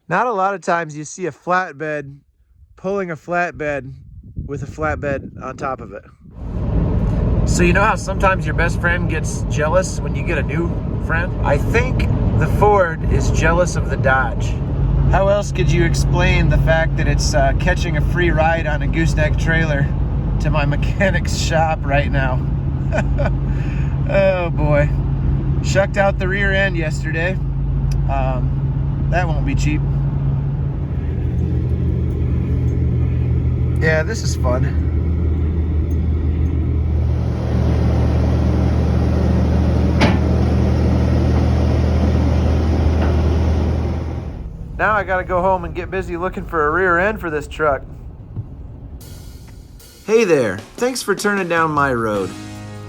Not a lot of times you see a flatbed pulling a flatbed with a flatbed on top of it. So you know how sometimes your best friend gets jealous when you get a new friend? I think the Ford is jealous of the Dodge. How else could you explain the fact that it's catching a free ride on a gooseneck trailer to my mechanic's shop right now? Oh boy. Shucked out the rear end yesterday. That won't be cheap. Yeah, this is fun. Now I gotta go home and get busy looking for a rear end for this truck. Hey there, thanks for turning down my road.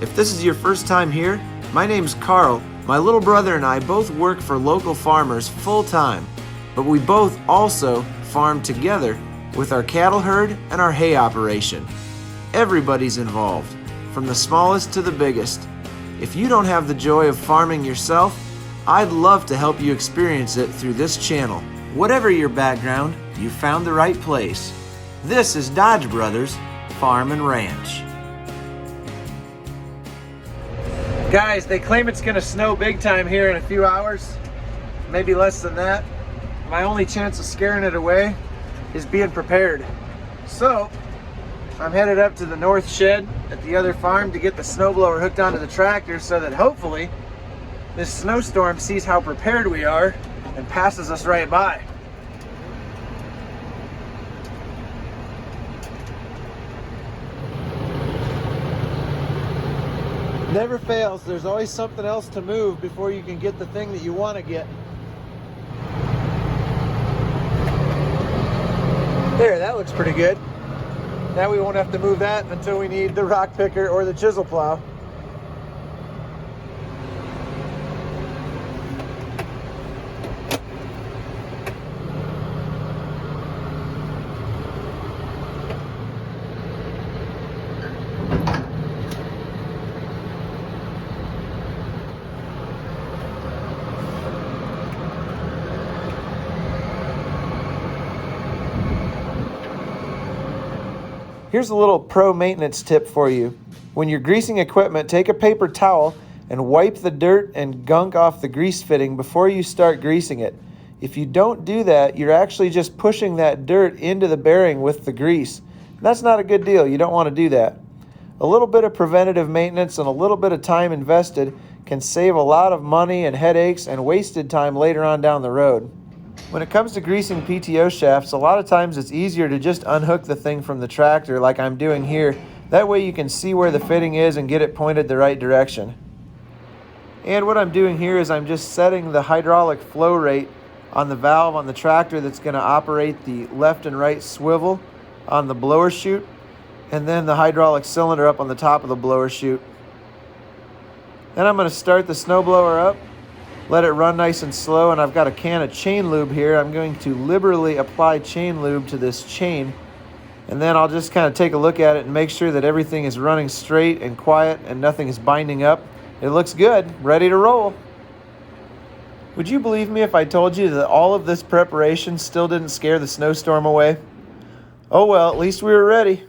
If this is your first time here, my name's Carl. My little brother and I both work for local farmers full time, but we both also farm together with our cattle herd and our hay operation. Everybody's involved, from the smallest to the biggest. If you don't have the joy of farming yourself, I'd love to help you experience it through this channel. Whatever your background, you found the right place. This is Dodge Brothers Farm and Ranch. Guys, they claim it's gonna snow big time here in a few hours, maybe less than that. My only chance of scaring it away is being prepared. So, I'm headed up to the north shed at the other farm to get the snowblower hooked onto the tractor so that hopefully this snowstorm sees how prepared we are and passes us right by. Never fails. There's always something else to move before you can get the thing that you want to get. There, that looks pretty good. Now we won't have to move that until we need the rock picker or the chisel plow. Here's a little pro maintenance tip for you. When you're greasing equipment, take a paper towel and wipe the dirt and gunk off the grease fitting before you start greasing it. If you don't do that, you're actually just pushing that dirt into the bearing with the grease. That's not a good deal. You don't want to do that. A little bit of preventative maintenance and a little bit of time invested can save a lot of money and headaches and wasted time later on down the road. When it comes to greasing PTO shafts, a lot of times it's easier to just unhook the thing from the tractor like I'm doing here. That way you can see where the fitting is and get it pointed the right direction. And what I'm doing here is I'm just setting the hydraulic flow rate on the valve on the tractor that's going to operate the left and right swivel on the blower chute, and then the hydraulic cylinder up on the top of the blower chute. Then I'm going to start the snowblower up. Let it run nice and slow, and I've got a can of chain lube here. I'm going to liberally apply chain lube to this chain, and then I'll just kind of take a look at it and make sure that everything is running straight and quiet and nothing is binding up. It looks good, ready to roll. Would you believe me if I told you that all of this preparation still didn't scare the snowstorm away? Oh well, at least we were ready.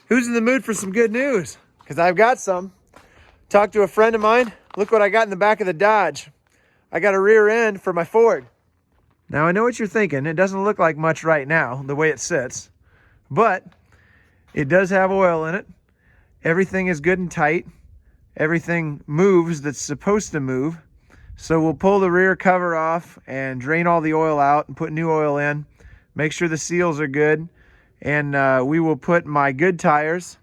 Who's in the mood for some good news? Because I've got some. Talked to a friend of mine. Look what I got in the back of the Dodge. I got a rear end for my Ford. Now I know what you're thinking. It doesn't look like much right now, the way it sits. But It does have oil in it. Everything is good and tight. Everything moves that's supposed to move. So we'll pull the rear cover off and drain all the oil out and put new oil in. Make sure the seals are good. And we will put my good tires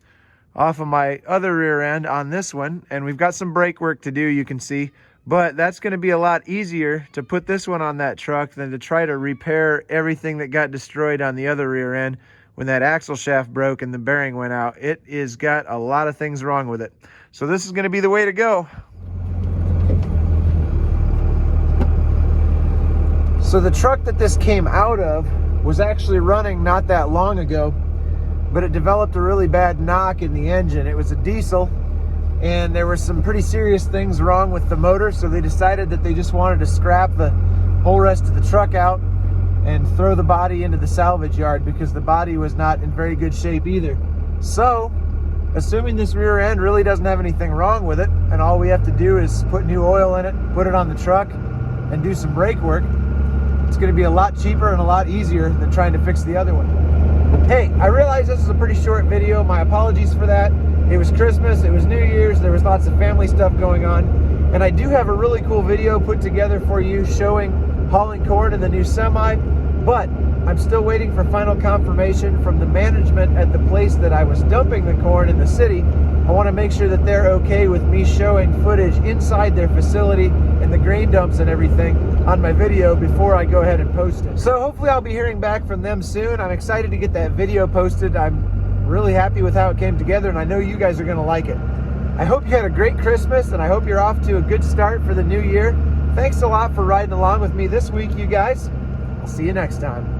off of my other rear end on this one. And we've got some brake work to do, you can see. But that's going to be a lot easier to put this one on that truck than to try to repair everything that got destroyed on the other rear end when that axle shaft broke and the bearing went out. It is got a lot of things wrong with it. So this is going to be the way to go. So the truck that this came out of was actually running not that long ago, but it developed a really bad knock in the engine. It was a diesel, and there were some pretty serious things wrong with the motor, so they decided that they just wanted to scrap the whole rest of the truck out and throw the body into the salvage yard because the body was not in very good shape either. So, assuming this rear end really doesn't have anything wrong with it, and all we have to do is put new oil in it, put it on the truck, and do some brake work, it's going to be a lot cheaper and a lot easier than trying to fix the other one. Hey, I realize this is a pretty short video. My apologies for that. It was Christmas, it was New Year's, there was lots of family stuff going on, and I do have a really cool video put together for you showing hauling corn in the new semi, but I'm still waiting for final confirmation from the management at the place that I was dumping the corn in the city. I want to make sure that they're okay with me showing footage inside their facility and the grain dumps and everything on my video before I go ahead and post it. So hopefully I'll be hearing back from them soon. I'm excited to get that video posted. I'm really happy with how it came together, and I know you guys are going to like it. I hope you had a great Christmas, and I hope you're off to a good start for the new year. Thanks a lot for riding along with me this week, you guys. I'll see you next time.